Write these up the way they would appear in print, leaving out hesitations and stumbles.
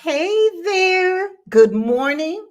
Hey there. Good morning,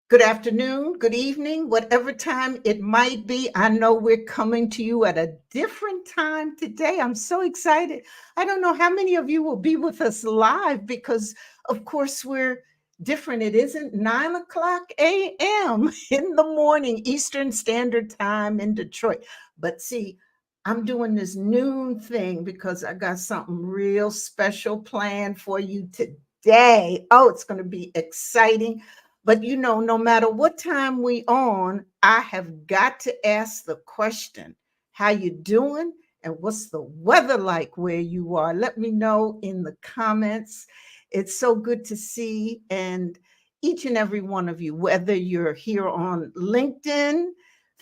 good afternoon, good evening, whatever time it might be. I know we're coming to you at a different time today. I'm so excited. I don't know how many of you will be with us live because, of course, we're different. It isn't 9 o'clock a.m. in the morning, Eastern Standard Time in Detroit. But see, I'm doing this noon thing because I got something real special planned for you today. Oh, it's going to be exciting. But no matter what time we on, I have got to ask the question, how you doing? And what's the weather like where you are? Let me know in the comments. It's so good to see and each and every one of you, whether you're here on LinkedIn,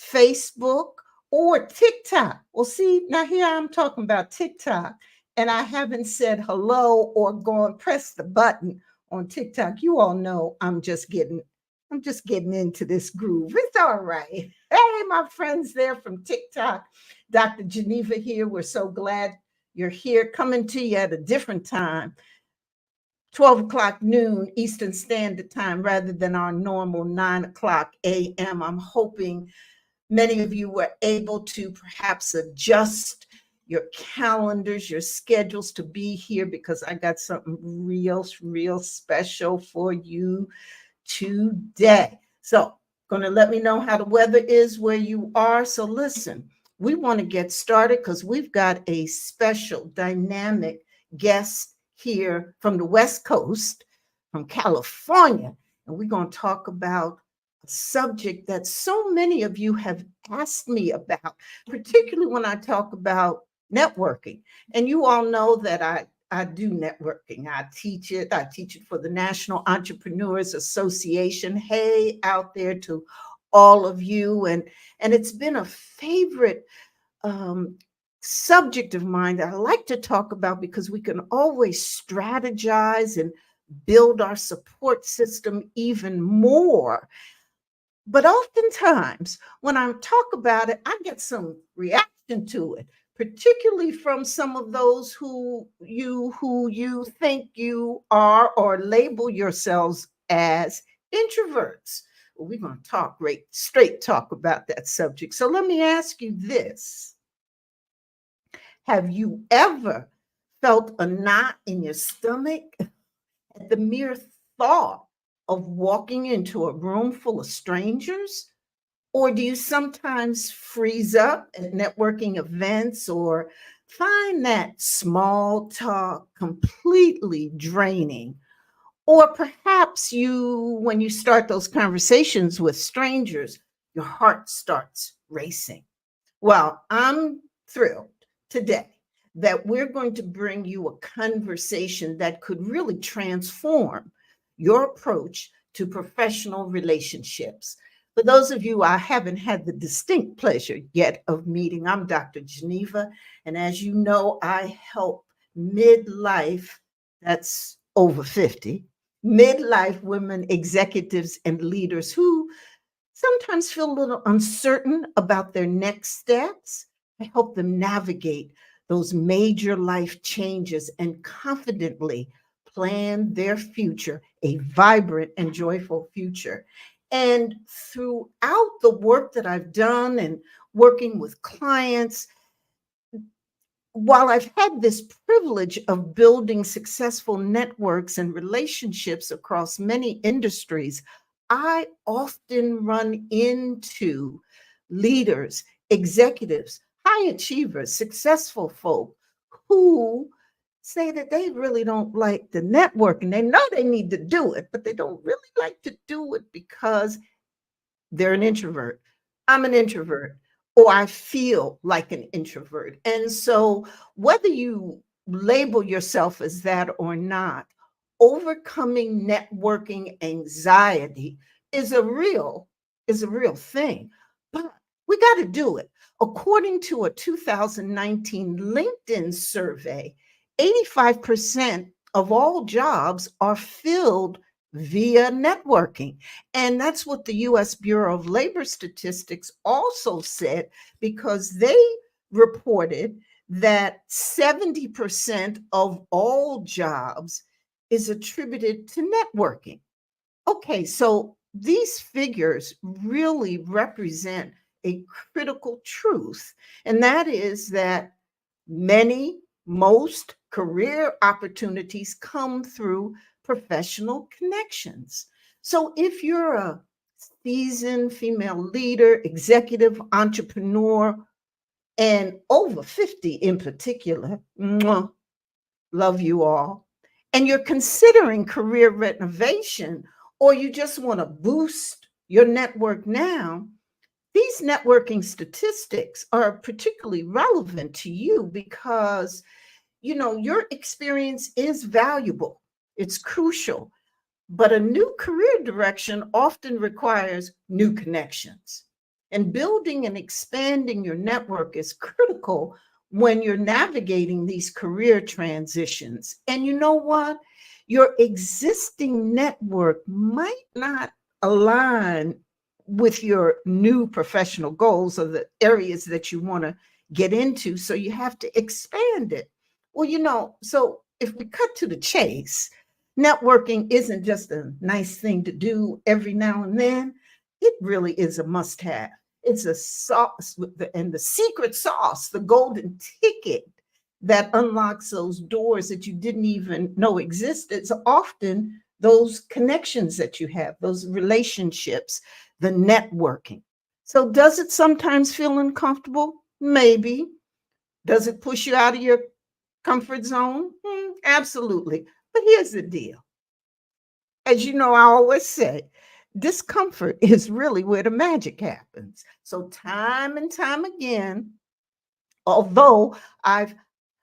Facebook, or TikTok. Well, see, now here I'm talking about TikTok, and I haven't said hello or gone press the button on TikTok. You all know I'm just getting into this groove. It's all right. Hey, my friends there from TikTok. Dr. Geneva here. We're so glad you're here, coming to you at a different time, 12 o'clock noon Eastern Standard Time, rather than our normal 9 o'clock a.m. I'm hoping many of you were able to perhaps adjust your calendars, your schedules to be here because I got something real special for you today. So, going to let me know how the weather is where you are. So, listen, we want to get started because we've got a special dynamic guest here from the West Coast, from California. And we're going to talk about a subject that so many of you have asked me about, particularly when I talk about networking. And you all know that I do networking. I teach it. I teach it for the National Entrepreneurs Association. Hey, out there to all of you. And it's been a favorite um, subject of mine that I like to talk about because we can always strategize and build our support system even more. But oftentimes, when I talk about it, I get some reaction to it, particularly from some of those who you think you are or label yourselves as introverts. Well, we're going to talk straight talk about that subject. So let me ask you this. Have you ever felt a knot in your stomach at the mere thought of walking into a room full of strangers? Or do you sometimes freeze up at networking events or find that small talk completely draining? Or perhaps when you start those conversations with strangers, your heart starts racing. Well, I'm thrilled today that we're going to bring you a conversation that could really transform your approach to professional relationships. For those of you I haven't had the distinct pleasure yet of meeting, I'm Dr. Geneva. And as you know, I help midlife, that's over 50, midlife women executives and leaders who sometimes feel a little uncertain about their next steps. I help them navigate those major life changes and confidently plan their future, a vibrant and joyful future. And throughout the work that I've done and working with clients, while I've had this privilege of building successful networks and relationships across many industries, I often run into leaders, executives, high achievers, successful folk who say that they really don't like the networking. They know they need to do it, but they don't really like to do it because they're an introvert. I'm an introvert, or I feel like an introvert. And so, whether you label yourself as that or not, overcoming networking anxiety is a real thing. But we got to do it. According to a 2019 LinkedIn survey, 85% of all jobs are filled via networking. And that's what the US Bureau of Labor Statistics also said, because they reported that 70% of all jobs is attributed to networking. Okay, so these figures really represent a critical truth, and that is that most career opportunities come through professional connections. So if you're a seasoned female leader, executive entrepreneur, and over 50 in particular, mwah, love you all, and you're considering career renovation, or you just want to boost your network now, these networking statistics are particularly relevant to you because your experience is valuable. It's crucial, but a new career direction often requires new connections. And building and expanding your network is critical when you're navigating these career transitions. And you know what? Your existing network might not align with your new professional goals or the areas that you want to get into. So you have to expand it. Well, so if we cut to the chase, networking isn't just a nice thing to do every now and then. It really is a must have. It's a sauce and the secret sauce, the golden ticket that unlocks those doors that you didn't even know existed. It's often those connections that you have, those relationships, the networking. So, does it sometimes feel uncomfortable? Maybe. Does it push you out of your comfort zone? Absolutely. But here's the deal. As you know, I always say, discomfort is really where the magic happens. So, time and time again, although I've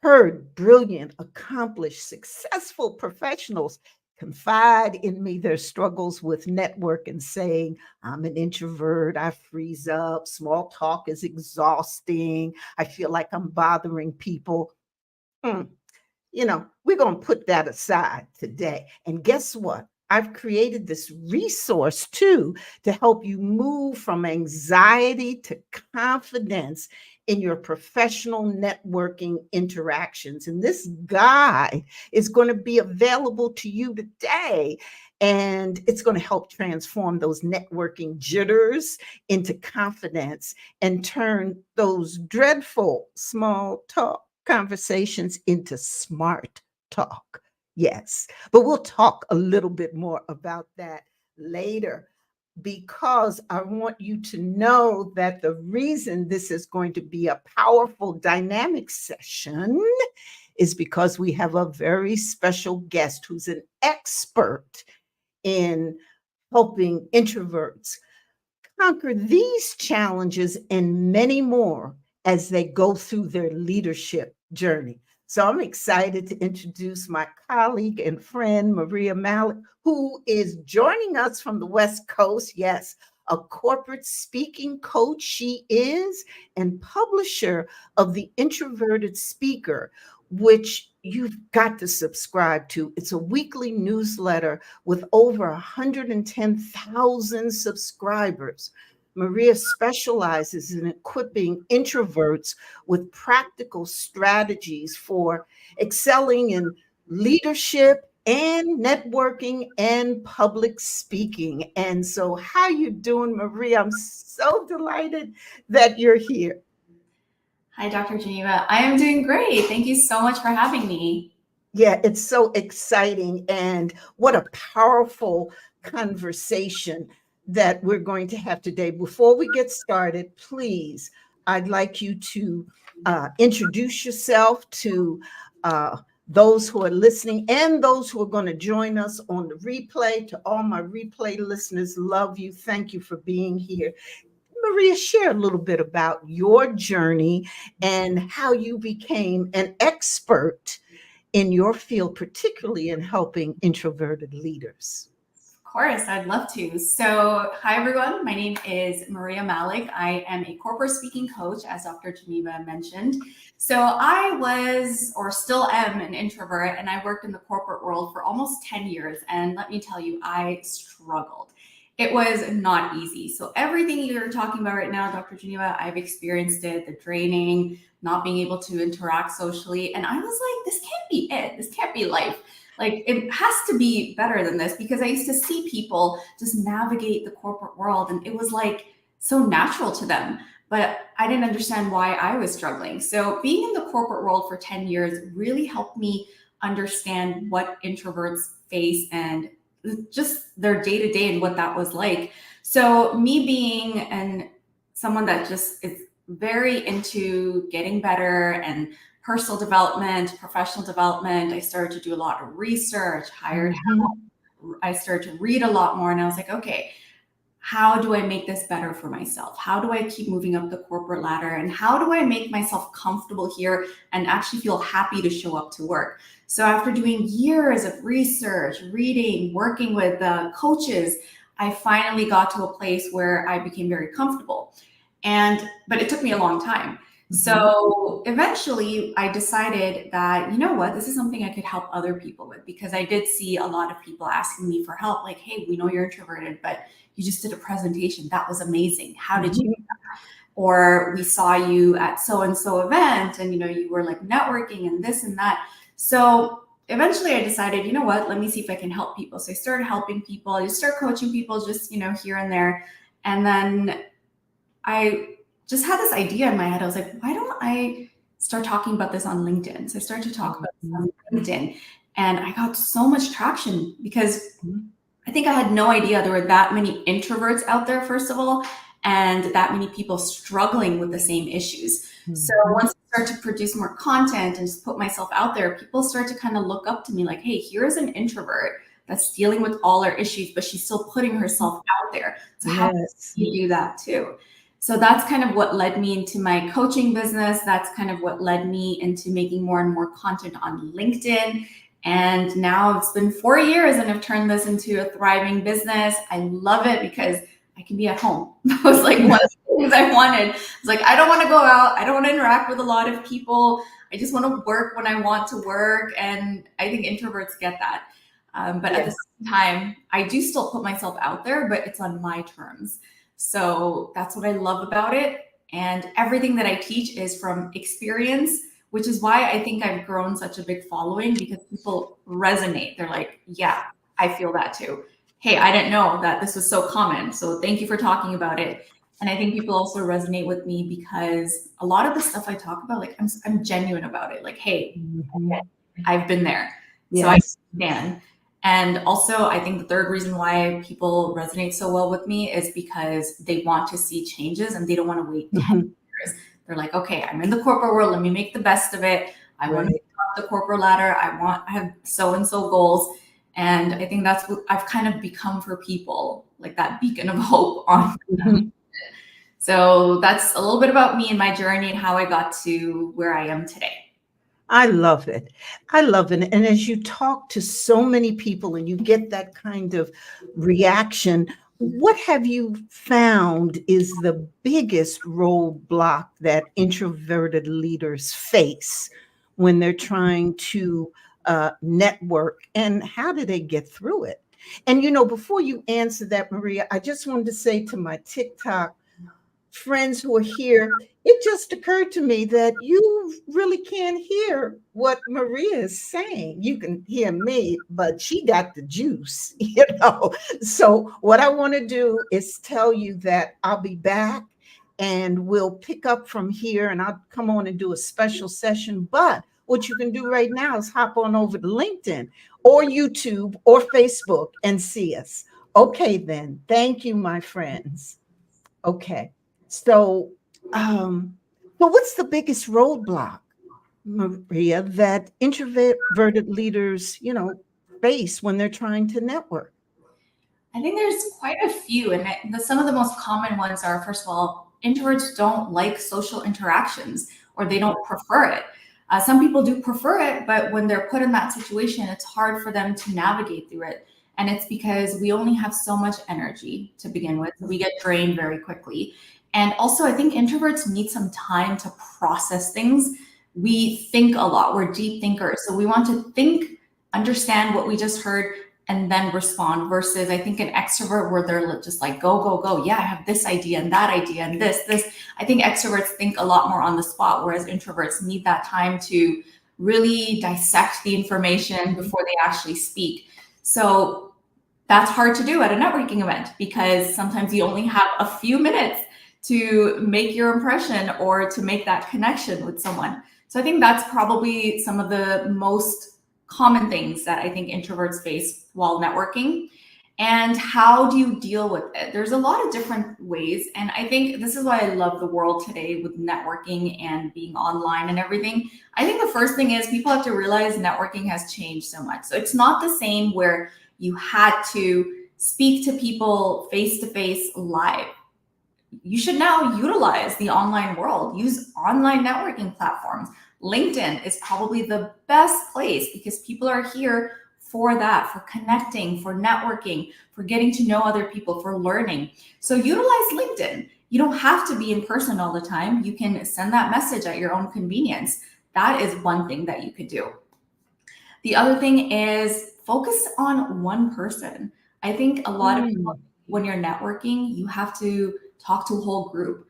heard brilliant, accomplished, successful professionals confide in me their struggles with network and saying, I'm an introvert, I freeze up, small talk is exhausting, I feel like I'm bothering people. Hmm, we're going to put that aside today. And guess what? I've created this resource too to help you move from anxiety to confidence in your professional networking interactions. And this guide is going to be available to you today. And it's going to help transform those networking jitters into confidence and turn those dreadful small talk conversations into smart talk. Yes, but we'll talk a little bit more about that later because I want you to know that the reason this is going to be a powerful dynamic session is because we have a very special guest who's an expert in helping introverts conquer these challenges and many more as they go through their leadership journey. So I'm excited to introduce my colleague and friend, Maria Malik, who is joining us from the West Coast. Yes, a corporate speaking coach she is, and publisher of the Introverted Speaker, which you've got to subscribe to. It's a weekly newsletter with over 110,000 subscribers. Maria specializes in equipping introverts with practical strategies for excelling in leadership and networking and public speaking. And so, how you doing, Maria? I'm so delighted that you're here. Hi, Dr. Geneva. I am doing great. Thank you so much for having me. Yeah, it's so exciting. And what a powerful conversation that we're going to have today. Before we get started, please, I'd like you to introduce yourself to those who are listening and those who are going to join us on the replay. To all my replay listeners, love you. Thank you for being here. Maria, share a little bit about your journey and how you became an expert in your field, particularly in helping introverted leaders. Of course, I'd love to. So, hi, everyone. My name is Maria Malik. I am a corporate speaking coach, as Dr. Geneva mentioned. So, I was or still am an introvert, and I worked in the corporate world for almost 10 years. And let me tell you, I struggled. It was not easy. So, everything you're talking about right now, Dr. Geneva, I've experienced it, the draining, not being able to interact socially. And I was like, this can't be it. This can't be life. Like, it has to be better than this, because I used to see people just navigate the corporate world and it was like so natural to them. But I didn't understand why I was struggling. So being in the corporate world for 10 years really helped me understand what introverts face and just their day to day and what that was like. So me being someone that just is very into getting better and personal development, professional development, I started to do a lot of research, hired help. I started to read a lot more, and I was like, okay, how do I make this better for myself? How do I keep moving up the corporate ladder? And how do I make myself comfortable here and actually feel happy to show up to work? So after doing years of research, reading, working with coaches, I finally got to a place where I became very comfortable. But it took me a long time. So eventually I decided that, you know what, this is something I could help other people with, because I did see a lot of people asking me for help. Like, hey, we know you're introverted, but you just did a presentation. That was amazing. How did you do that? Or we saw you at so-and-so event and, you were like networking and this and that. So eventually I decided, you know what, let me see if I can help people. So I started helping people. I just started coaching people just, here and there. And then I just had this idea in my head. I was like, why don't I start talking about this on LinkedIn? So I started to talk about this on LinkedIn, and I got so much traction because I think I had no idea there were that many introverts out there, first of all, and that many people struggling with the same issues. So once I started to produce more content and just put myself out there, people start to kind of look up to me like, hey, here's an introvert that's dealing with all her issues, but she's still putting herself out there. So how can you do that too? So that's kind of what led me into my coaching business. That's kind of what led me into making more and more content on LinkedIn. And now it's been 4 years and I've turned this into a thriving business. I love it because I can be at home. That was like one of the things I wanted. It's like, I don't want to go out. I don't want to interact with a lot of people. I just want to work when I want to work. And I think introverts get that. But at the same time, I do still put myself out there, but it's on my terms. So that's what I love about it. And everything that I teach is from experience, which is why I think I've grown such a big following, because people resonate. They're like, yeah, I feel that too. Hey, I didn't know that this was so common. So thank you for talking about it. And I think people also resonate with me because a lot of the stuff I talk about, like I'm genuine about it. Like, hey, I've been there. So I understand. And also, I think the third reason why people resonate so well with me is because they want to see changes and they don't want to wait 10 years. They're like, okay, I'm in the corporate world. Let me make the best of it. I want to move up the corporate ladder. I have so-and-so goals. And I think that's what I've kind of become for people, like that beacon of hope on them. So that's a little bit about me and my journey and how I got to where I am today. I love it. I love it. And as you talk to so many people and you get that kind of reaction, what have you found is the biggest roadblock that introverted leaders face when they're trying to network, and how do they get through it? And, before you answer that, Maria, I just wanted to say to my TikTok friends who are here, it just occurred to me that you really can't hear what Maria is saying. You can hear me, but she got the juice. So what I want to do is tell you that I'll be back and we'll pick up from here, and I'll come on and do a special session. But what you can do right now is hop on over to LinkedIn or YouTube or Facebook and see us. Okay, then. Thank you, my friends. Okay. So, what's the biggest roadblock, Maria, that introverted leaders, face when they're trying to network? I think there's quite a few. And some of the most common ones are, first of all, introverts don't like social interactions, or they don't prefer it. Some people do prefer it, but when they're put in that situation, it's hard for them to navigate through it. And it's because we only have so much energy to begin with. We get drained very quickly. And also, I think introverts need some time to process things. We think a lot. We're deep thinkers. So we want to think, understand what we just heard, and then respond, versus I think an extrovert where they're just like, go, go, go. Yeah, I have this idea and that idea and this. I think extroverts think a lot more on the spot, whereas introverts need that time to really dissect the information before they actually speak. So that's hard to do at a networking event because sometimes you only have a few minutes to make your impression or to make that connection with someone. So I think that's probably some of the most common things that I think introverts face while networking. And how do you deal with it? There's a lot of different ways. And I think this is why I love the world today with networking and being online and everything. I think the first thing is people have to realize networking has changed so much. So it's not the same where you had to speak to people face to face live. You should now utilize the online world, use online networking platforms. LinkedIn is probably the best place because people are here for that, for connecting, for networking, for getting to know other people, for learning. So utilize LinkedIn. You don't have to be in person all the time. You can send that message at your own convenience. That is one thing that you could do. The other thing is focus on one person. I think a lot of people, when you're networking, you have to talk to a whole group.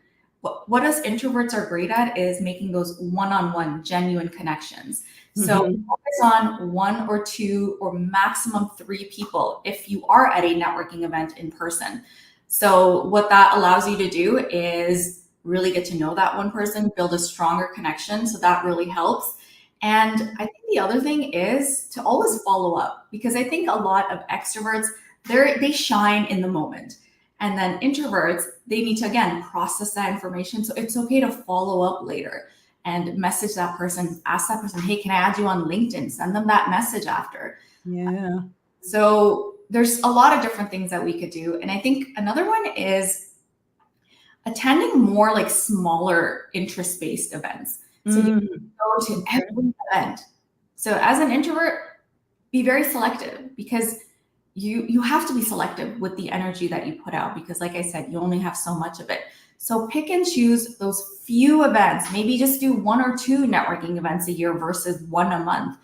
What us introverts are great at is making those one-on-one genuine connections. So focus on one or two or maximum 3 people if you are at a networking event in person. So what that allows you to do is really get to know that one person, build a stronger connection. So that really helps. And I think the other thing is to always follow up, because I think a lot of extroverts, they shine in the moment. And then introverts, they need to, again, process that information. So it's okay to follow up later and message that person, ask that person, hey, can I add you on LinkedIn? Send them that message after. Yeah. So there's a lot of different things that we could do. And I think another one is attending more like smaller interest-based events. So you can go to every event. So as an introvert, be very selective, because you have to be selective with the energy that you put out, because like I said, you only have so much of it. So pick and choose those few events. Maybe just do 1 or 2 networking events a year versus 1 a month,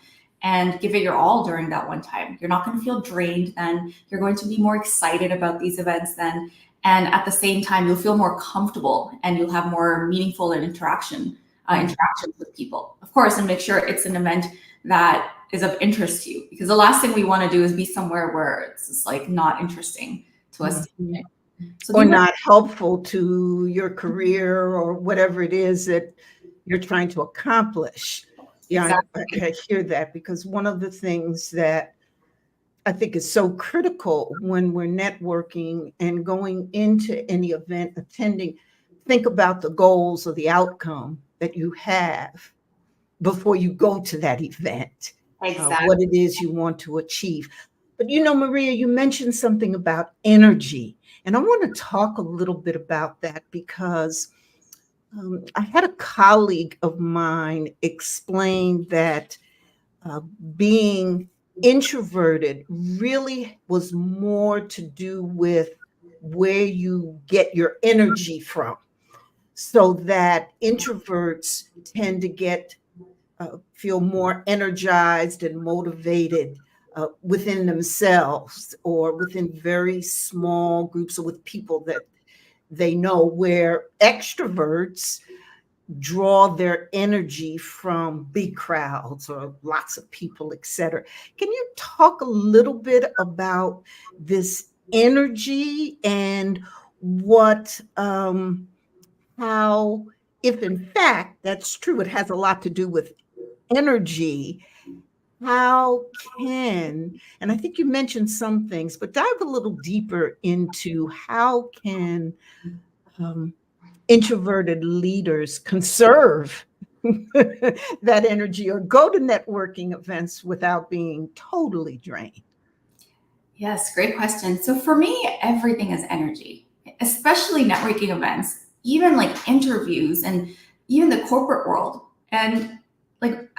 and give it your all during that one time. You're not going to feel drained then. You're going to be more excited about these events then. And at the same time, you'll feel more comfortable and you'll have more meaningful and interactions with people. Of course, and make sure it's an event that is of interest to you, because the last thing we want to do is be somewhere where it's just like not interesting to us. So or not helpful to your career or whatever it is that you're trying to accomplish. Yeah, exactly. I hear that, because one of the things that I think is so critical when we're networking and going into any event, attending, think about the goals or the outcome that you have before you go to that event, Exactly. what it is you want to achieve. But Maria, you mentioned something about energy, and I want to talk a little bit about that, because I had a colleague of mine explain that being introverted really was more to do with where you get your energy from. So that introverts tend to feel more energized and motivated within themselves, or within very small groups, or with people that they know, where extroverts draw their energy from big crowds or lots of people, etc. Can you talk a little bit about this energy and how, if in fact that's true, it has a lot to do with energy, how can, and I think you mentioned some things, but dive a little deeper into how can introverted leaders conserve that energy, or go to networking events without being totally drained? Yes, great question. So for me, everything is energy, especially networking events, even like interviews and even the corporate world. And like,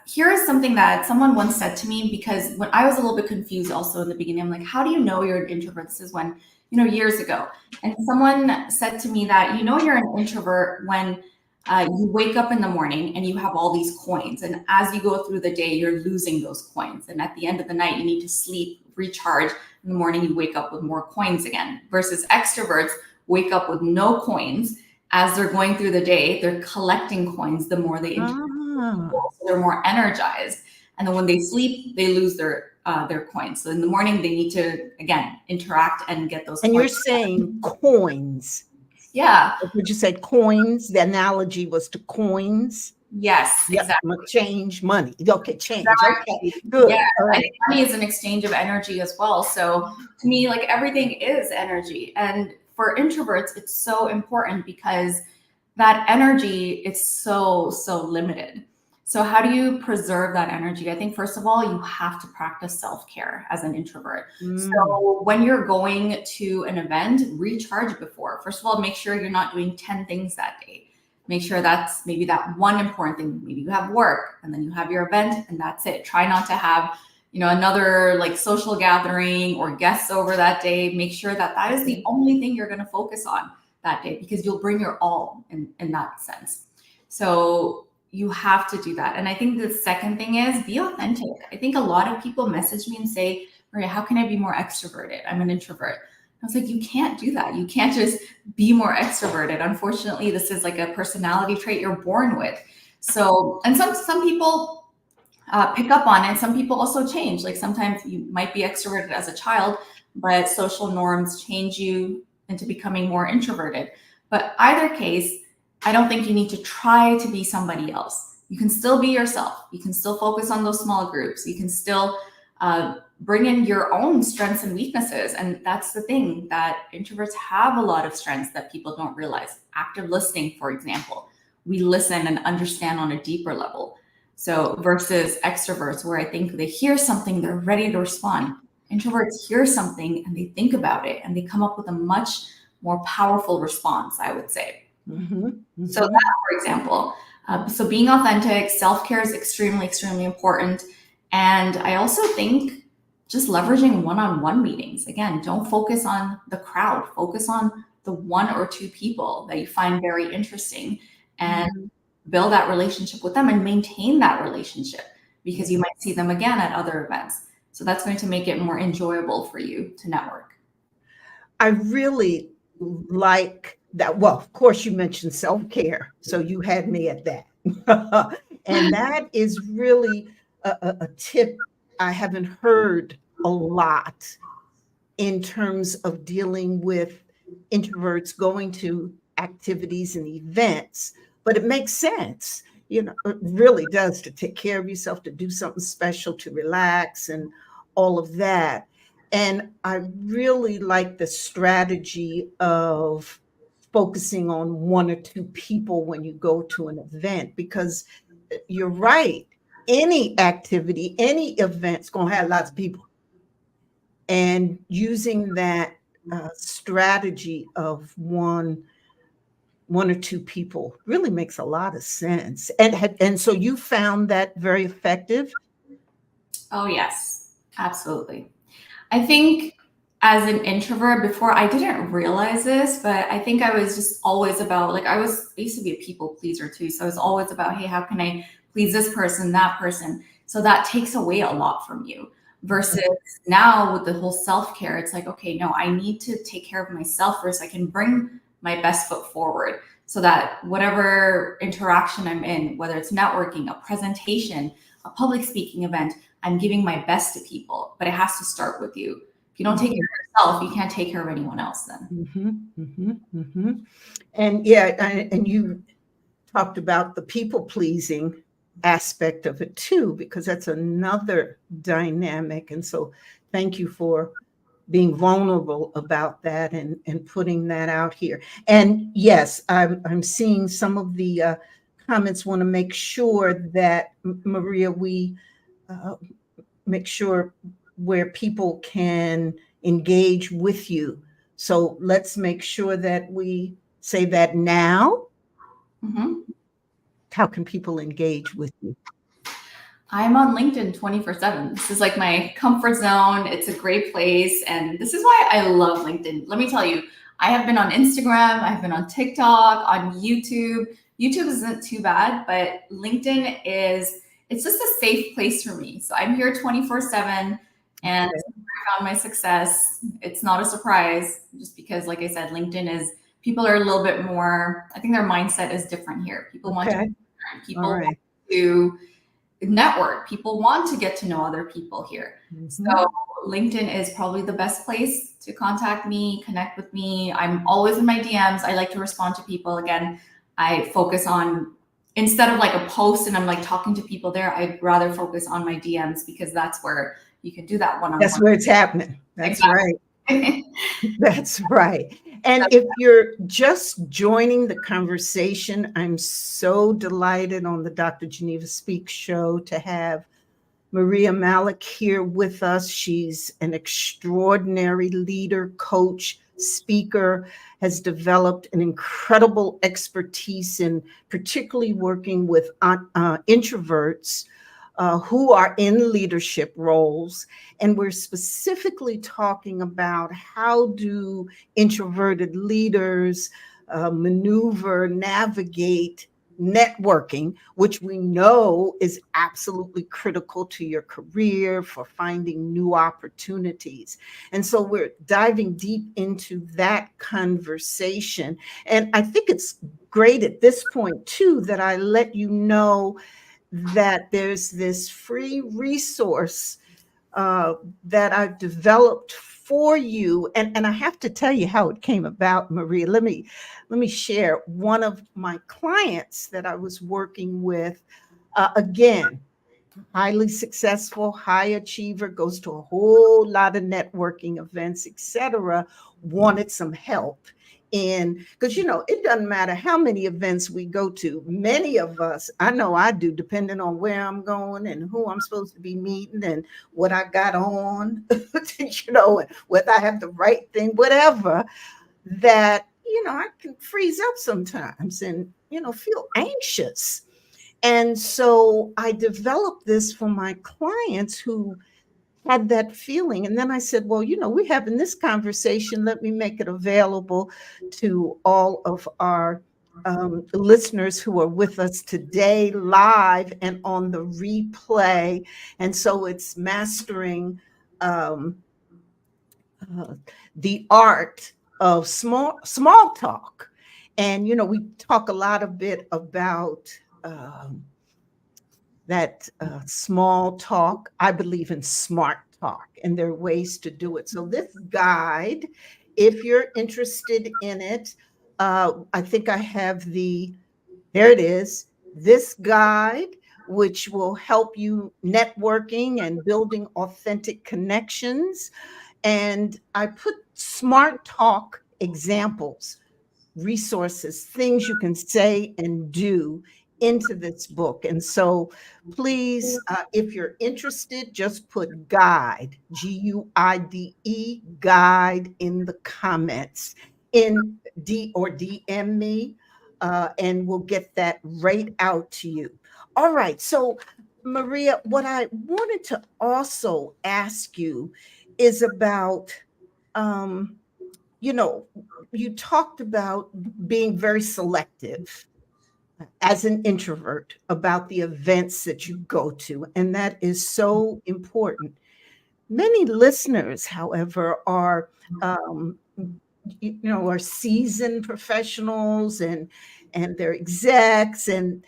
here is something that someone once said to me, because when I was a little bit confused also in the beginning, I'm like, how do you know you're an introvert? This is when, years ago. And someone said to me that, you're an introvert when you wake up in the morning and you have all these coins. And as you go through the day, you're losing those coins. And at the end of the night, you need to sleep, recharge. In the morning, you wake up with more coins again. Versus extroverts wake up with no coins. As they're going through the day, they're collecting coins the more they interact. So they're more energized. And then when they sleep, they lose their coins. So in the morning, they need to, again, interact and get those And coins. you're saying coins. Yeah. Would you say coins? The analogy was to coins. Yes, Yep. exactly. Change money. Okay, change. Exactly. Okay, good. Yeah, All I right. think money is an exchange of energy as well. So to me, like everything is energy. And for introverts, it's so important because that energy is so, so limited. So how do you preserve that energy? I think first of all, you have to practice self-care as an introvert. So when you're going to an event, recharge before. First of all, make sure you're not doing 10 things that day. Make sure that's maybe that one important thing. Maybe you have work and then you have your event and that's it. Try not to have, another like social gathering or guests over that day. Make sure that that is the only thing you're going to focus on that day, because you'll bring your all in that sense. So you have to do that. And I think the second thing is be authentic. I think a lot of people message me and say, Maria, how can I be more extroverted? I'm an introvert. I was like, you can't do that. You can't just be more extroverted. Unfortunately, this is like a personality trait you're born with. So, and some people pick up on it. Some people also change. Like sometimes you might be extroverted as a child, but social norms change you into becoming more introverted. But either case, I don't think you need to try to be somebody else. You can still be yourself. You can still focus on those small groups. You can still bring in your own strengths and weaknesses. And that's the thing, that introverts have a lot of strengths that people don't realize. Active listening, for example. We listen and understand on a deeper level. So versus extroverts, where I think they hear something, they're ready to respond. Introverts hear something and they think about it and they come up with a much more powerful response, I would say. So that, for example, so being authentic, self-care is extremely, extremely important. And I also think just leveraging one-on-one meetings. Again, don't focus on the crowd, focus on the one or two people that you find very interesting and build that relationship with them and maintain that relationship, because you might see them again at other events. So that's going to make it more enjoyable for you to network. I really like that. Well, of course, you mentioned self-care, so you had me at that. And that is really a tip I haven't heard a lot in terms of dealing with introverts going to activities and events. But it makes sense. It really does, to take care of yourself, to do something special, to relax and all of that. And I really like the strategy of focusing on one or two people when you go to an event, because you're right. Any activity, any event's going to have lots of people. And using that strategy of one or two people really makes a lot of sense. And so you found that very effective? Oh, yes, absolutely. I think as an introvert before, I didn't realize this, but I think I was just always about, like, I used to be a people pleaser too. So I was always about, hey, how can I please this person, that person? So that takes away a lot from you. Versus now with the whole self-care, it's like, okay, no, I need to take care of myself first. I can bring my best foot forward so that whatever interaction I'm in, whether it's networking, a presentation, a public speaking event, I'm giving my best to people, but it has to start with you. If you don't take care of yourself, you can't take care of anyone else then. And yeah, and you talked about the people pleasing aspect of it too, because that's another dynamic. And so thank you for being vulnerable about that and putting that out here. And yes, I'm seeing some of the comments. Want to make sure that, Maria, we make sure where people can engage with you. So let's make sure that we say that now. How can people engage with you? I'm on LinkedIn 24/7. This is like my comfort zone. It's a great place. And this is why I love LinkedIn. Let me tell you, I have been on Instagram, I've been on TikTok, on YouTube. YouTube isn't too bad, but LinkedIn it's just a safe place for me. So I'm here 24/7 and I found my success. It's not a surprise, just because, like I said, people are a little bit more, I think their mindset is different here. People want to, people want to to network. People want to get to know other people here. So LinkedIn is probably the best place to contact me, connect with me. I'm always in my DMs. I like to respond to people. Again, I focus on, instead of like a post and I'm like talking to people there, I'd rather focus on my DMs because that's where you can do that one-on-one. That's where it's happening. That's Exactly. right. That's right. And if you're just joining the conversation, I'm so delighted on the Dr. Geneva Speaks show to have Maria Malik here with us. She's an extraordinary leader, coach, speaker, has developed an incredible expertise in particularly working with introverts who are in leadership roles. And we're specifically talking about how do introverted leaders maneuver, navigate networking, which we know is absolutely critical to your career for finding new opportunities. And so we're diving deep into that conversation. And I think it's great at this point, too, that I let you know that there's this free resource that I've developed for you. And I have to tell you how it came about, Maria. Let me share. One of my clients that I was working with, again, highly successful, high achiever, goes to a whole lot of networking events, etc., wanted some help. And because, it doesn't matter how many events we go to, many of us, I know I do, depending on where I'm going and who I'm supposed to be meeting and what I got on, and whether I have the right thing, whatever, that, I can freeze up sometimes and, feel anxious. And so I developed this for my clients who had that feeling. And then I said, well, we're having this conversation. Let me make it available to all of our listeners who are with us today, live and on the replay. And so it's mastering the art of small talk. And, we talk a lot of bit about that small talk. I believe in smart talk, and there are ways to do it. So this guide, if you're interested in it, I think I have there it is, this guide, which will help you networking and building authentic connections. And I put smart talk examples, resources, things you can say and do into this book. And so please, if you're interested, just put guide, GUIDE, guide in the comments or DM me, and we'll get that right out to you. All right. So, Maria, what I wanted to also ask you is about, you know, you talked about being very selective as an introvert about the events that you go to, and that is so important. Many listeners, however, are seasoned professionals and they're execs, and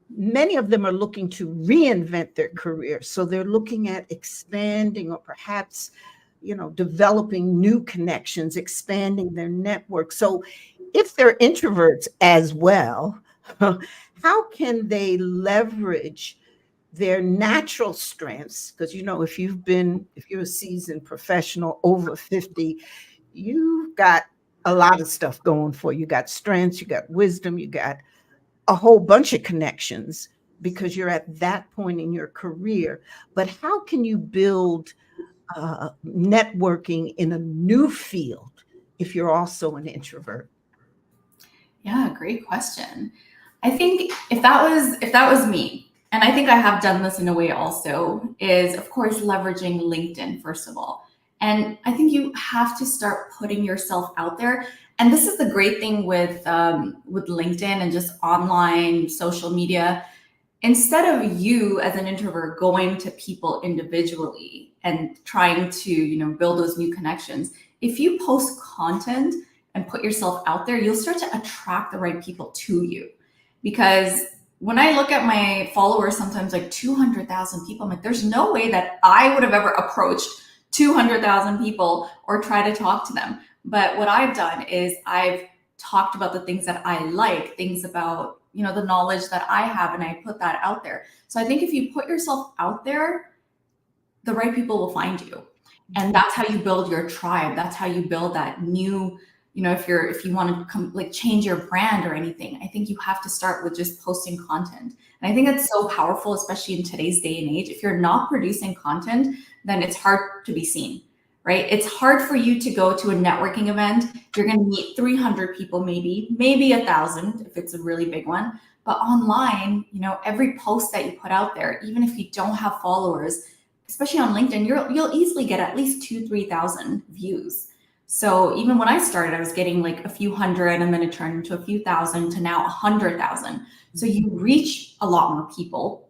many of them are looking to reinvent their career. So they're looking at expanding or perhaps, developing new connections, expanding their network. So if they're introverts as well, how can they leverage their natural strengths? Because, if you're a seasoned professional over 50, you've got a lot of stuff going for you. You got strengths, you got wisdom, you got a whole bunch of connections because you're at that point in your career. But how can you build networking in a new field if you're also an introvert? Yeah, great question. I think if that was me, and I think I have done this in a way also, is of course leveraging LinkedIn first of all. And I think you have to start putting yourself out there. And this is the great thing with LinkedIn and just online social media. Instead of you as an introvert going to people individually and trying to build those new connections, if you post content and put yourself out there, you'll start to attract the right people to you. Because when I look at my followers, sometimes like 200,000 people, I'm like, there's no way that I would have ever approached 200,000 people or try to talk to them. But what I've done is I've talked about the things that I like, things about, the knowledge that I have, and I put that out there. So I think if you put yourself out there, the right people will find you. And that's how you build your tribe. That's how you build that new, if you want to change your brand or anything, I think you have to start with just posting content. And I think it's so powerful, especially in today's day and age. If you're not producing content, then it's hard to be seen, right? It's hard for you to go to a networking event. You're going to meet 300 people, maybe 1,000 if it's a really big one. But online, every post that you put out there, even if you don't have followers, especially on LinkedIn, you'll easily get at least 2,000-3,000 views. So even when I started, I was getting like a few hundred, and then it turned into a few thousand to now 100,000. So you reach a lot more people.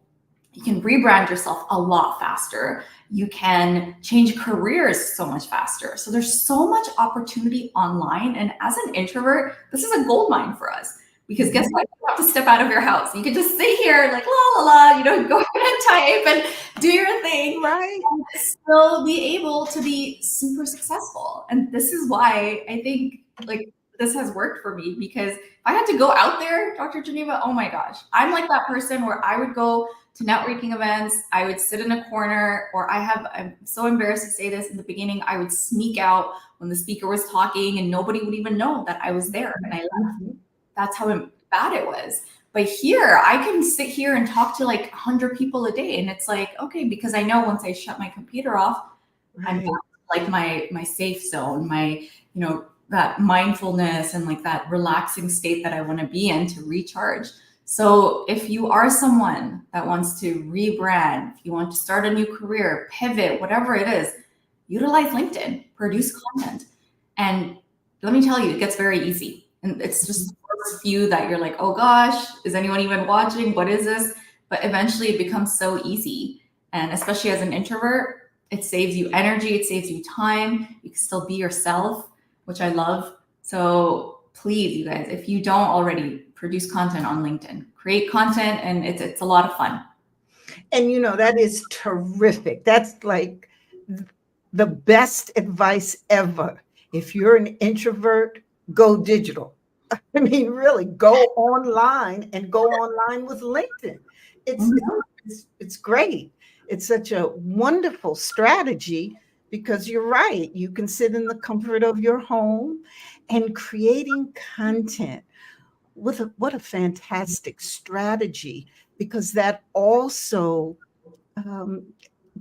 You can rebrand yourself a lot faster. You can change careers so much faster. So there's so much opportunity online. And as an introvert, this is a gold mine for us. Because guess what? You have to step out of your house. You can just sit here like la la la, go ahead and type and do your thing, Right. and still be able to be super successful. And this is why I think like this has worked for me, because if I had to go out there, Dr. Geneva, oh my gosh, I'm like that person where I would go to networking events, I would sit in a corner, or I'm so embarrassed to say this in the beginning, I would sneak out when the speaker was talking and nobody would even know that I was there and I left. That's how bad it was. But here, I can sit here and talk to like 100 people a day. And it's like, okay, because I know once I shut my computer off, I'm back to like my safe zone, my, that mindfulness and like that relaxing state that I want to be in to recharge. So if you are someone that wants to rebrand, if you want to start a new career, pivot, whatever it is, utilize LinkedIn, produce content. And let me tell you, it gets very easy. And it's just the first few that you're like, oh gosh, is anyone even watching? What is this? But eventually it becomes so easy. And especially as an introvert, it saves you energy, it saves you time. You can still be yourself, which I love. So please, you guys, if you don't already, produce content on LinkedIn. Create content, and it's a lot of fun. And that is terrific. That's like the best advice ever. If you're an introvert, go digital. I mean, really, go online and go online with LinkedIn. It's great. It's such a wonderful strategy, because you're right. You can sit in the comfort of your home and creating content. What a fantastic strategy, because that also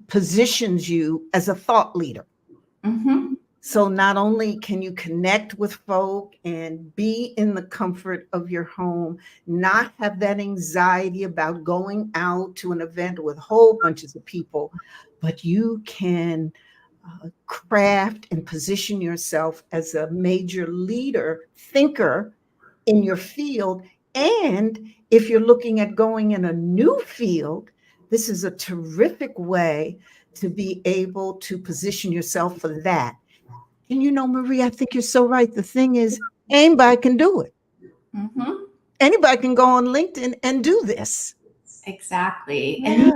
positions you as a thought leader. Mm-hmm. So not only can you connect with folk and be in the comfort of your home, not have that anxiety about going out to an event with whole bunches of people, but you can craft and position yourself as a major leader, thinker in your field. And if you're looking at going in a new field, this is a terrific way to be able to position yourself for that. And Marie, I think you're so right. The thing is, anybody can do it. Mm-hmm. Anybody can go on LinkedIn and do this. Exactly. Yeah. And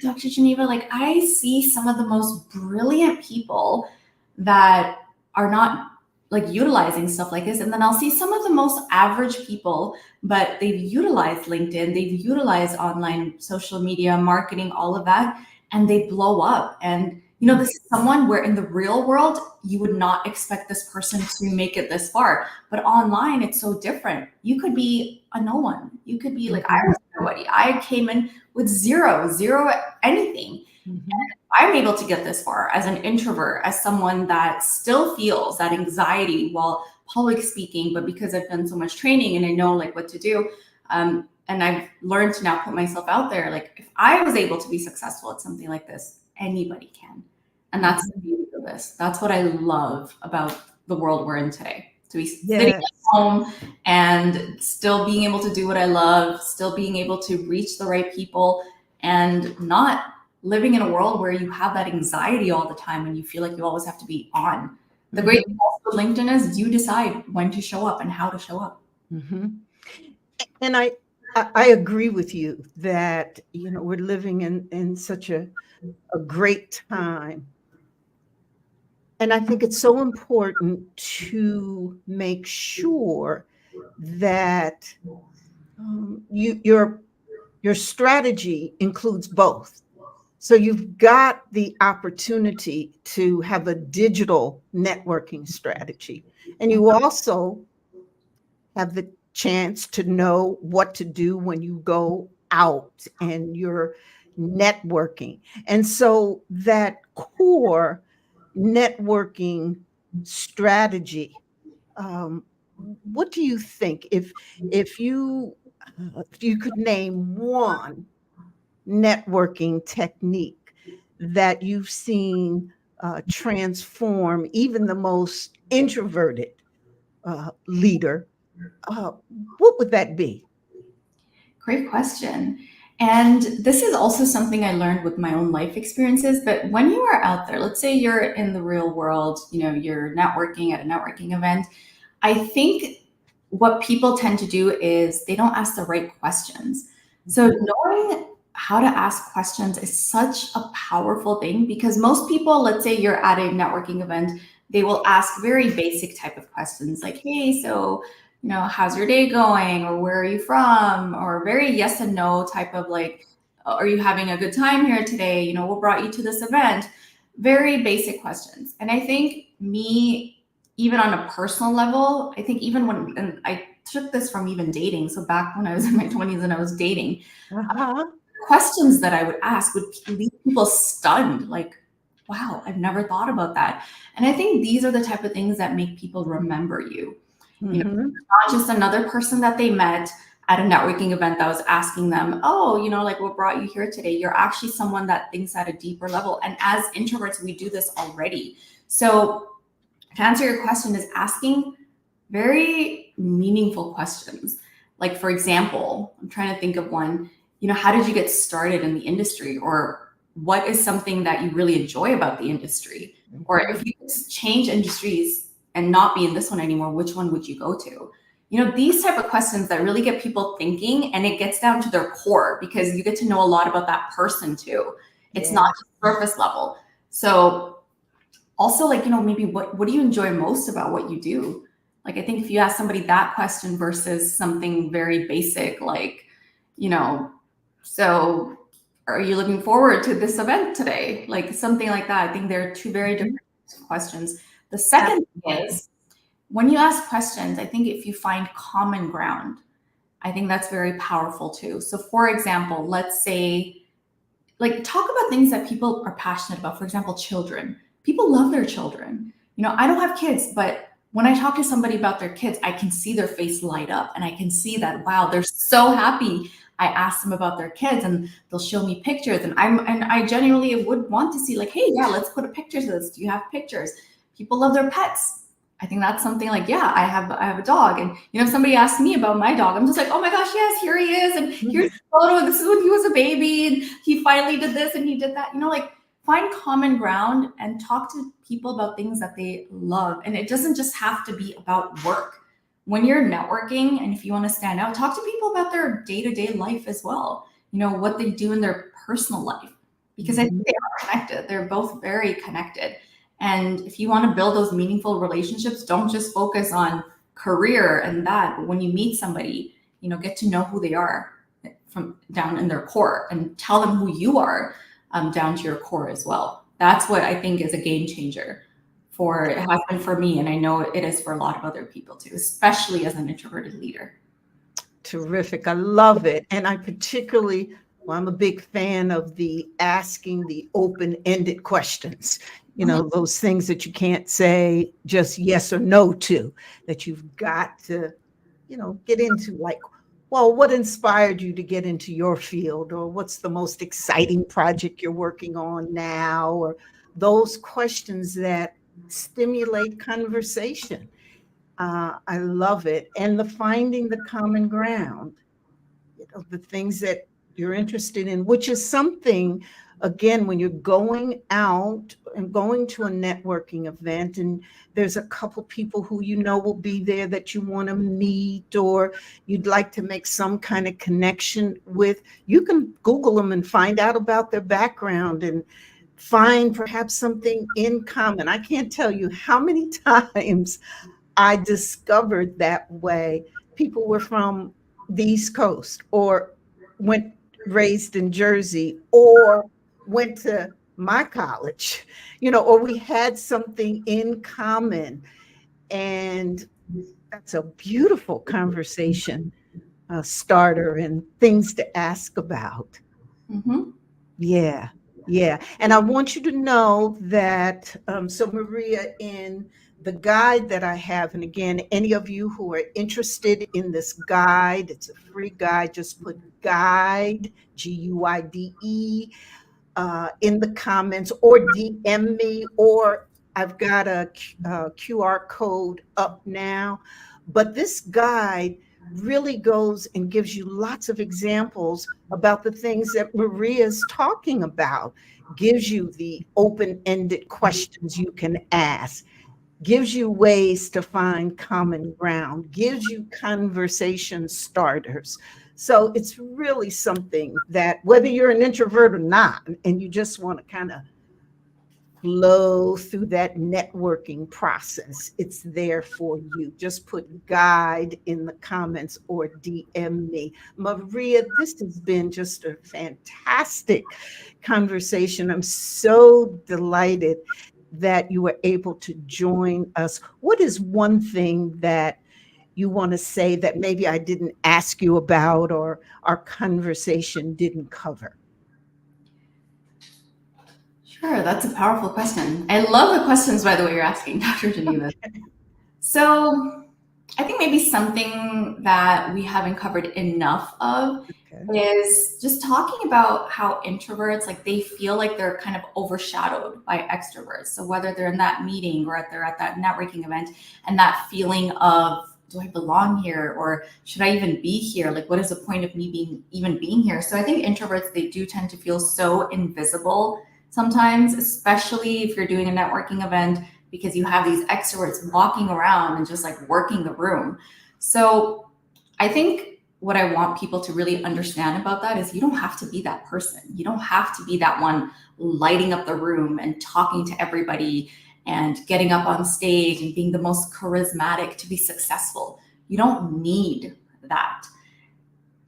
Dr. Geneva, like I see some of the most brilliant people that are not like utilizing stuff like this. And then I'll see some of the most average people, but they've utilized LinkedIn, they've utilized online social media, marketing, all of that, and they blow up. And this is someone where in the real world, you would not expect this person to make it this far. But online, it's so different. You could be a no one. You could be like, I was nobody. I came in with zero anything. Mm-hmm. I'm able to get this far as an introvert, as someone that still feels that anxiety while public speaking, but because I've done so much training and I know like what to do, and I've learned to now put myself out there. Like if I was able to be successful at something like this, anybody can. And that's the beauty of this. That's what I love about the world we're in today. To be sitting at home and still being able to do what I love, still being able to reach the right people, and not living in a world where you have that anxiety all the time and you feel like you always have to be on. The great thing with LinkedIn is you decide when to show up and how to show up. Mm-hmm. And I I agree with you that, we're living in such a great time. And I think it's so important to make sure that your strategy includes both. So you've got the opportunity to have a digital networking strategy, and you also have the chance to know what to do when you go out and you're networking. And so that core networking strategy, um, what do you think if you could name one networking technique that you've seen transform even the most introverted leader, uh, what would that be? Great question. And this is also something I learned with my own life experiences. But when you are out there, let's say you're in the real world, you're networking at a networking event, I think what people tend to do is they don't ask the right questions. So knowing how to ask questions is such a powerful thing because most people, let's say you're at a networking event, they will ask very basic type of questions like, hey, so how's your day going? Or where are you from? Or very yes and no type of like, are you having a good time here today? What brought you to this event? Very basic questions. And I think even on a personal level, I think even and I took this from even dating. So back when I was in my 20s and I was dating, Uh-huh. questions that I would ask would leave people stunned, like, wow, I've never thought about that. And I think these are the type of things that make people remember you. Hmm. Not just another person that they met at a networking event that was asking them, oh, like what brought you here today? You're actually someone that thinks at a deeper level. And as introverts, we do this already. So to answer your question is asking very meaningful questions. Like, for example, I'm trying to think of one, how did you get started in the industry? Or what is something that you really enjoy about the industry? Or if you could change industries and not be in this one anymore, which one would you go to? These type of questions that really get people thinking, and it gets down to their core because you get to know a lot about that person too. It's not Yeah. just surface level. So also, like, maybe what do you enjoy most about what you do? Like, I think if you ask somebody that question versus something very basic like, you know so are you looking forward to this event today, like something like that. I think they're two very Mhm. different questions. The second thing Absolutely. is, when you ask questions, I think if you find common ground, I think that's very powerful too. So for example, let's say, like, talk about things that people are passionate about. For example, children. People love their children. I don't have kids, but when I talk to somebody about their kids, I can see their face light up and I can see that, wow, they're so happy. I ask them about their kids and they'll show me pictures, and I genuinely would want to see, like, hey, yeah, let's put a picture to this. Do you have pictures? People love their pets. I think that's something like, yeah, I have a dog. And if somebody asks me about my dog, I'm just like, oh my gosh, yes, here he is. And here's Mhm. the photo. And this is when he was a baby. And he finally did this and he did that. Like, find common ground and talk to people about things that they love. And it doesn't just have to be about work. When you're networking and if you want to stand out, talk to people about their day-to-day life as well. What they do in their personal life. Because I think Mhm. they are connected. They're both very connected. And if you want to build those meaningful relationships, don't just focus on career and that. But when you meet somebody, get to know who they are from down in their core and tell them who you are, down to your core as well. That's what I think is a game changer. It has been for me, and I know it is for a lot of other people too, especially as an introverted leader. Terrific. I love it. And well, I'm a big fan of the asking the open-ended questions, Mhm. those things that you can't say just yes or no to, that you've got to, get into, like, well, what inspired you to get into your field? Or what's the most exciting project you're working on now? Or those questions that stimulate conversation. I love it. And the finding the common ground, the things that you're interested in, which is something. again, when you're going out and going to a networking event, and there's a couple people who you know will be there that you want to meet, or you'd like to make some kind of connection with, you can Google them and find out about their background and find perhaps something in common. I can't tell you how many times I discovered that way people were from the East Coast, or went raised in Jersey, or went to my college, or we had something in common. And that's a beautiful conversation starter and things to ask about. Mm-hmm. Yeah, yeah. And I want you to know that, so Maria, in the guide that I have, and again, any of you who are interested in this guide, it's a free guide. Just put guide, Guide, in the comments, or DM me, or I've got a QR code up now. But this guide really goes and gives you lots of examples about the things that Maria's talking about, gives you the open ended questions you can ask, gives you ways to find common ground, gives you conversation starters. So it's really something that, whether you're an introvert or not, and you just want to kind of flow through that networking process, it's there for you. Just put guide in the comments or DM me. Maria, this has been just a fantastic conversation. I'm so delighted that you were able to join us. What is one thing that you want to say that maybe I didn't ask you about, or our conversation didn't cover? Sure, that's a powerful question. I love the questions, by the way, you're asking, Dr. Geneva. So I think maybe something that we haven't covered enough of Okay. is just talking about how introverts, like, they feel like they're kind of overshadowed by extroverts. So whether they're in that meeting or they're at that networking event, and that feeling of, do I belong here, or should I even be here? Like, what is the point of me being here? So I think introverts, they do tend to feel so invisible sometimes, especially if you're doing a networking event, because you have these extroverts walking around and just like working the room. So I think what I want people to really understand about that is, you don't have to be that person. You don't have to be that one lighting up the room and talking to everybody and getting up on stage and being the most charismatic to be successful. You don't need that,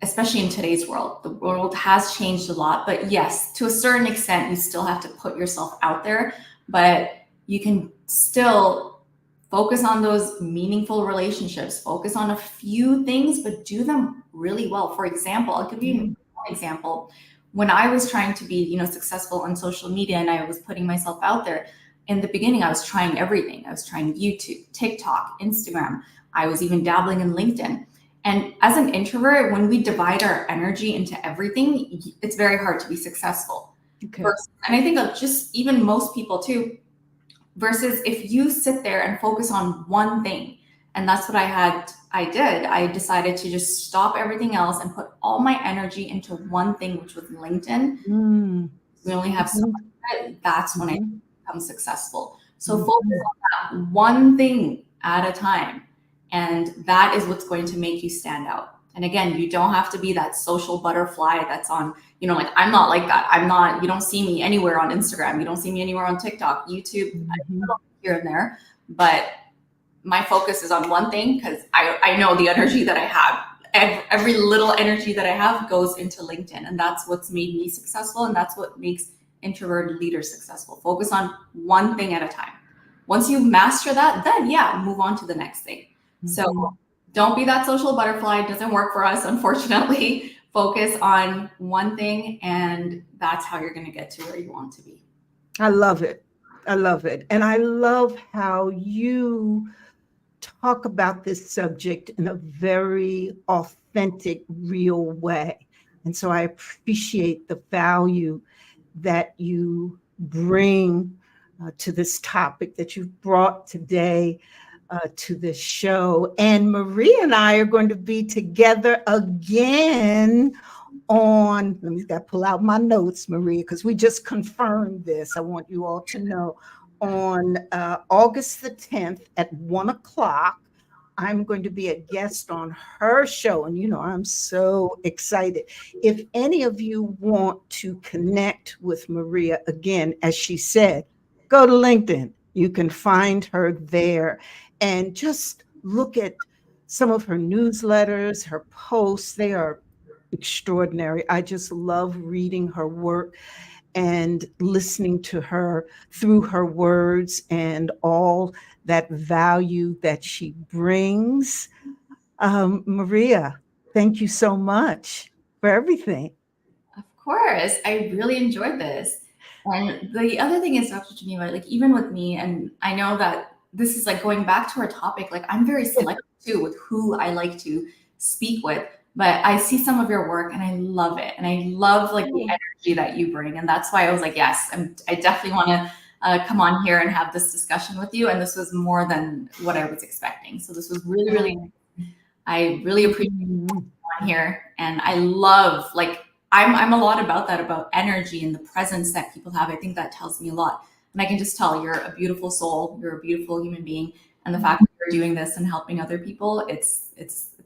especially in today's world. The world has changed a lot, but yes, to a certain extent, you still have to put yourself out there, but you can still focus on those meaningful relationships, focus on a few things, but do them really well. For example, I'll give you an example. When I was trying to be, successful on social media, and I was putting myself out there, in the beginning, I was trying everything. I was trying YouTube, TikTok, Instagram. I was even dabbling in LinkedIn. And as an introvert, when we divide our energy into everything, it's very hard to be successful. Okay. And I think of just even most people too, versus if you sit there and focus on one thing. And that's what I did. I decided to just stop everything else and put all my energy into one thing, which was LinkedIn. We only have so much of it. That's when I become successful. So focus on that one thing at a time. And that is what's going to make you stand out. And again, you don't have to be that social butterfly that's on, like, I'm not like that. You don't see me anywhere on Instagram. You don't see me anywhere on TikTok, YouTube, here and there. But my focus is on one thing, because I know the energy that I have. Every little energy that I have goes into LinkedIn. And that's what's made me successful. And that's what makes introverted leaders successful. Focus on one thing at a time. Once you master that, then move on to the next thing. So don't be that social butterfly. It doesn't work for us, unfortunately. Focus on one thing, and that's how you're going to get to where you want to be. I love it. I love it. And I love how you talk about this subject in a very authentic, real way. And so I appreciate the value that you bring to this topic, that you've brought today to this show. And Maria and I are going to be together again on, let me got pull out my notes, Maria, because we just confirmed this. I want you all to know on August the 10th at 1 o'clock. I'm going to be a guest on her show. And, I'm so excited. If any of you want to connect with Maria, again, as she said, go to LinkedIn. You can find her there and just look at some of her newsletters, her posts. They are extraordinary. I just love reading her work and listening to her through her words and all that value that she brings. Maria, thank you so much for everything. Of course, I really enjoyed this. And the other thing is, Dr. Geneva, like even with me, and I know that this is like going back to our topic, like I'm very Yeah. selective too with who I like to speak with. But I see some of your work and I love it. And I love like the energy that you bring. And that's why I was like, yes, I definitely want to come on here and have this discussion with you. And this was more than what I was expecting. So this was really, really, I really appreciate on here. And I love like I'm a lot about that, about energy and the presence that people have. I think that tells me a lot. And I can just tell you're a beautiful soul, you're a beautiful human being. And the fact that you're doing this and helping other people, it's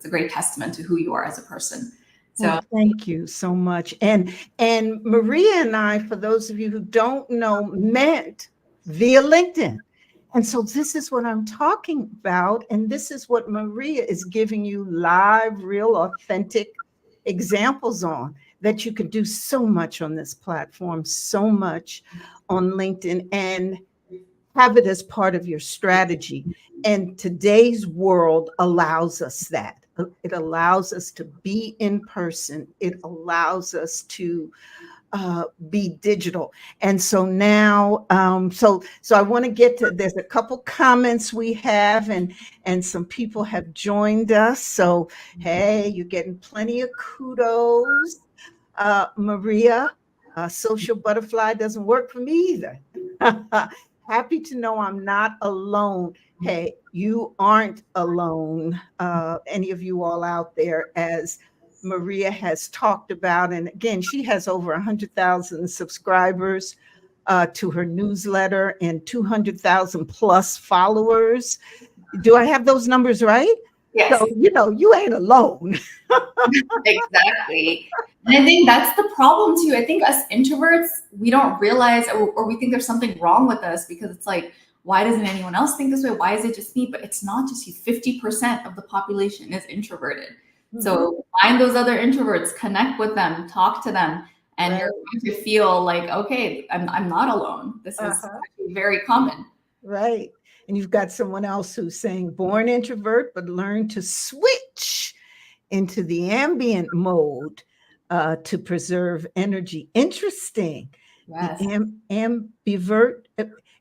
a great testament to who you are as a person. So well, thank you so much. And Maria and I, for those of you who don't know, met via LinkedIn. And so this is what I'm talking about. And this is what Maria is giving you live, real, authentic examples on, that you can do so much on this platform, so much on LinkedIn, and have it as part of your strategy. And today's world allows us that. It allows us to be in person. It allows us to be digital. And so now, so I want to get to. There's a couple comments we have, and some people have joined us. So hey, you're getting plenty of kudos, Maria. Social butterfly doesn't work for me either. Happy to know I'm not alone. Hey, you aren't alone. Any of you all out there, as Maria has talked about. And again, she has over 100,000 subscribers to her newsletter and 200,000 plus followers. Do I have those numbers right? yes, So, you ain't alone. exactly. And I think that's the problem too. I think us introverts, we don't realize, or we think there's something wrong with us because it's like, why doesn't anyone else think this way? Why is it just me? But it's not just you. 50% of the population is introverted. So find those other introverts, connect with them, talk to them, and Right. you're going to feel like, okay, I'm not alone. This is actually very common. Right. And you've got someone else who's saying, born introvert, but learn to switch into the ambient mode to preserve energy. Interesting. The Yes. ambivert.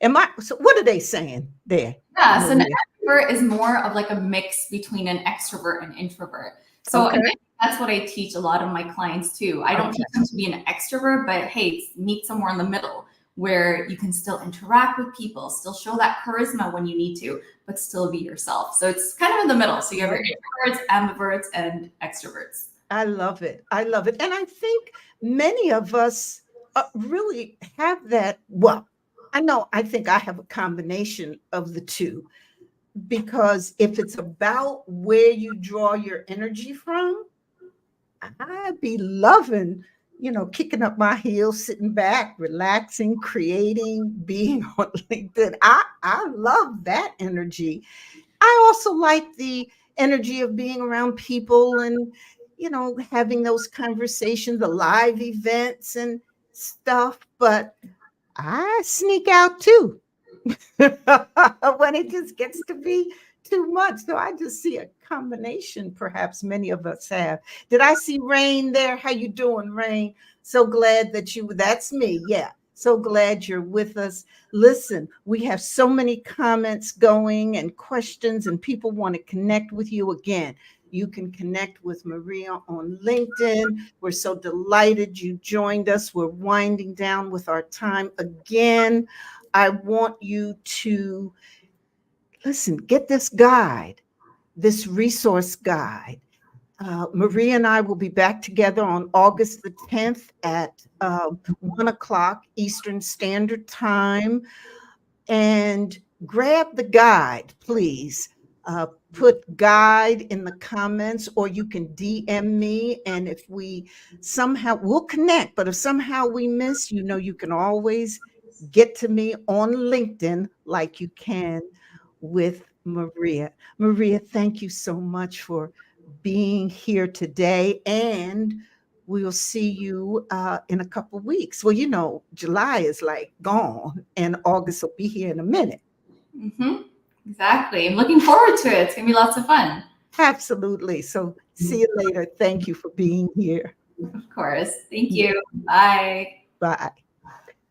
Am I? So what are they saying there? Yeah, so an Maria? extrovert is more of like a mix between an extrovert and introvert. So Okay. and that's what I teach a lot of my clients too. I don't Okay. teach them to be an extrovert, but hey, meet somewhere in the middle where you can still interact with people, still show that charisma when you need to, but still be yourself. So it's kind of in the middle. So you have your introverts, ambiverts, and extroverts. I love it. I love it. And I think many of us really have that. Well, I know, I think I have a combination of the two, because if it's about where you draw your energy from, I'd be loving, kicking up my heels, sitting back, relaxing, creating, being on LinkedIn. I love that energy. I also like the energy of being around people and, having those conversations, the live events and stuff. But I sneak out too when it just gets to be too much. So I just see a combination perhaps many of us have. Did I see Rain there? How you doing, Rain? So glad that that's me. Yeah. So glad you're with us. Listen, we have so many comments going and questions, and people want to connect with you again. You can connect with Maria on LinkedIn. We're so delighted you joined us. We're winding down with our time again. I want you to listen, get this guide, this resource guide. Maria and I will be back together on August the 10th at 1 o'clock Eastern Standard Time. And grab the guide, please. Put guide in the comments, or you can DM me. And if we somehow, we'll connect, but if somehow we miss, you can always get to me on LinkedIn like you can with Maria. Maria, thank you so much for being here today. And we'll see you in a couple of weeks. Well, July is like gone, and August will be here in a minute. Mm-hmm. Exactly. I'm looking forward to it. It's going to be lots of fun. Absolutely. So see you later. Thank you for being here. Of course. Thank you. Bye. Bye.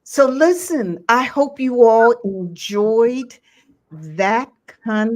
So listen, I hope you all enjoyed that conversation.